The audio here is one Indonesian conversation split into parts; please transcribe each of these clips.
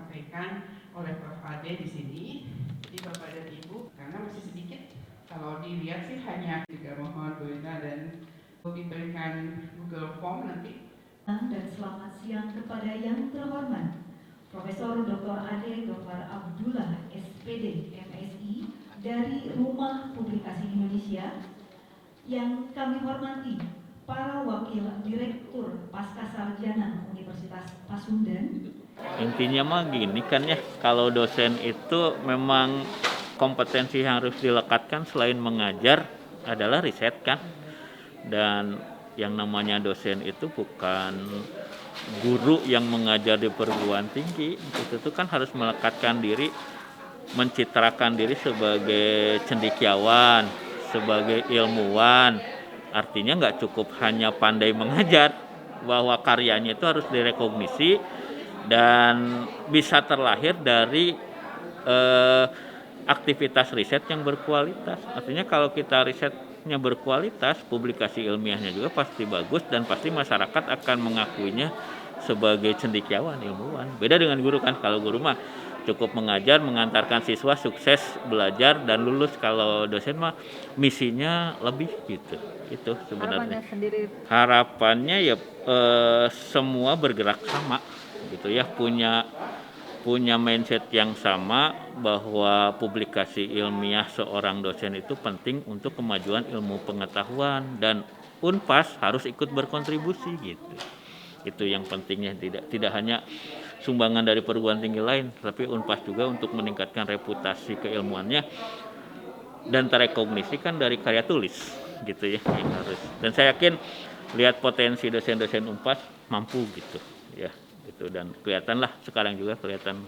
disampaikan oleh Prof. Ade di sini. Jadi Bapak dan Ibu, karena masih sedikit, kalau dilihat sih hanya juga mohon Bu Ina dan diberikan Google Form nanti. Dan selamat siang kepada yang terhormat Profesor Dr. Ade Dr. Abdullah SPD MSI dari Rumah Publikasi Indonesia, yang kami hormati para wakil direktur Pascasarjana Universitas Pasundan. Intinya mah gini kan ya, kalau dosen itu memang kompetensi yang harus dilekatkan selain mengajar adalah riset kan. Dan yang namanya dosen itu bukan guru yang mengajar di perguruan tinggi, itu kan harus melekatkan diri, mencitrakan diri sebagai cendekiawan, sebagai ilmuwan. Artinya nggak cukup hanya pandai mengajar, bahwa karyanya itu harus direkognisi dan bisa terlahir dari aktivitas riset yang berkualitas. Artinya kalau kita risetnya berkualitas, publikasi ilmiahnya juga pasti bagus dan pasti masyarakat akan mengakuinya sebagai cendekiawan, ilmuwan. Beda dengan guru kan, kalau guru mah cukup mengajar, mengantarkan siswa sukses belajar dan lulus. Kalau dosen mah misinya lebih gitu. Itu sebenarnya. Harapannya ya semua bergerak sama gitu ya, punya mindset yang sama bahwa publikasi ilmiah seorang dosen itu penting untuk kemajuan ilmu pengetahuan dan Unpas harus ikut berkontribusi gitu. Itu yang pentingnya, tidak hanya sumbangan dari perguruan tinggi lain, tapi Unpas juga untuk meningkatkan reputasi keilmuannya dan terekognisikan dari karya tulis gitu ya yang harus. Dan saya yakin lihat potensi dosen-dosen Unpas mampu gitu ya. Gitu, dan kelihatanlah sekarang juga kelihatan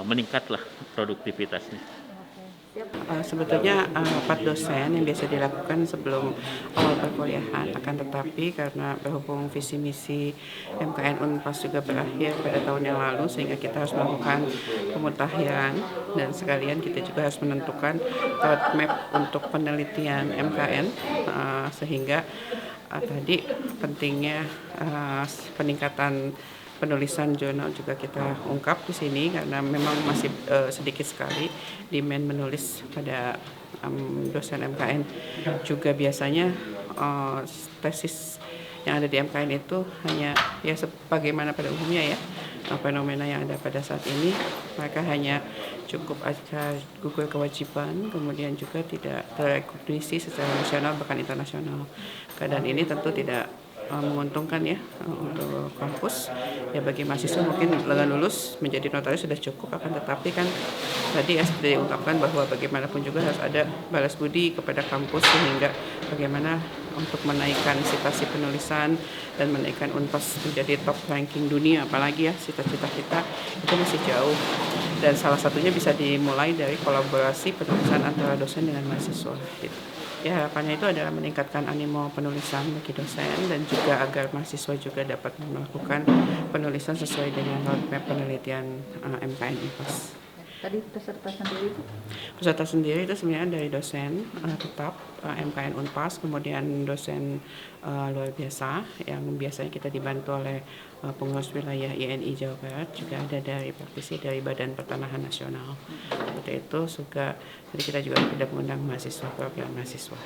meningkatlah produktivitasnya. Sebetulnya rapat dosen yang biasa dilakukan sebelum awal perkuliahan, akan tetapi karena berhubung visi misi MKN Unpas juga berakhir pada tahun yang lalu, sehingga kita harus melakukan pemutahiran dan sekalian kita juga harus menentukan roadmap untuk penelitian MKN, sehingga tadi pentingnya peningkatan penulisan jurnal juga kita ungkap di sini karena memang masih sedikit sekali demand menulis pada dosen MKN. Juga biasanya tesis yang ada di MKN itu hanya ya sebagaimana pada umumnya ya, fenomena yang ada pada saat ini, mereka hanya cukup aja gugur kewajiban, kemudian juga tidak terekognisi secara nasional bahkan internasional. Keadaan ini tentu tidak menguntungkan ya untuk kampus. Ya bagi mahasiswa mungkin dengan lulus menjadi notaris sudah cukup, akan tetapi kan tadi ya seperti diungkapkan bahwa bagaimanapun juga harus ada balas budi kepada kampus, sehingga bagaimana untuk menaikkan citasi penulisan dan menaikkan Unpas menjadi top ranking dunia, apalagi ya cita-cita kita itu masih jauh, dan salah satunya bisa dimulai dari kolaborasi penulisan antara dosen dengan mahasiswa gitu. Ya harapannya itu adalah meningkatkan animo penulisan bagi dosen dan juga agar mahasiswa juga dapat melakukan penulisan sesuai dengan roadmap penelitian MKN Unpas. Tadi peserta sendiri itu? Peserta sendiri itu sebenarnya dari dosen tetap MKN Unpas, kemudian dosen luar biasa yang biasanya kita dibantu oleh pengurus wilayah INI Jawa Barat, juga ada dari praktisi dari Badan Pertanahan Nasional. Seperti itu juga, jadi kita juga tidak mengundang mahasiswa, perwakilan mahasiswa.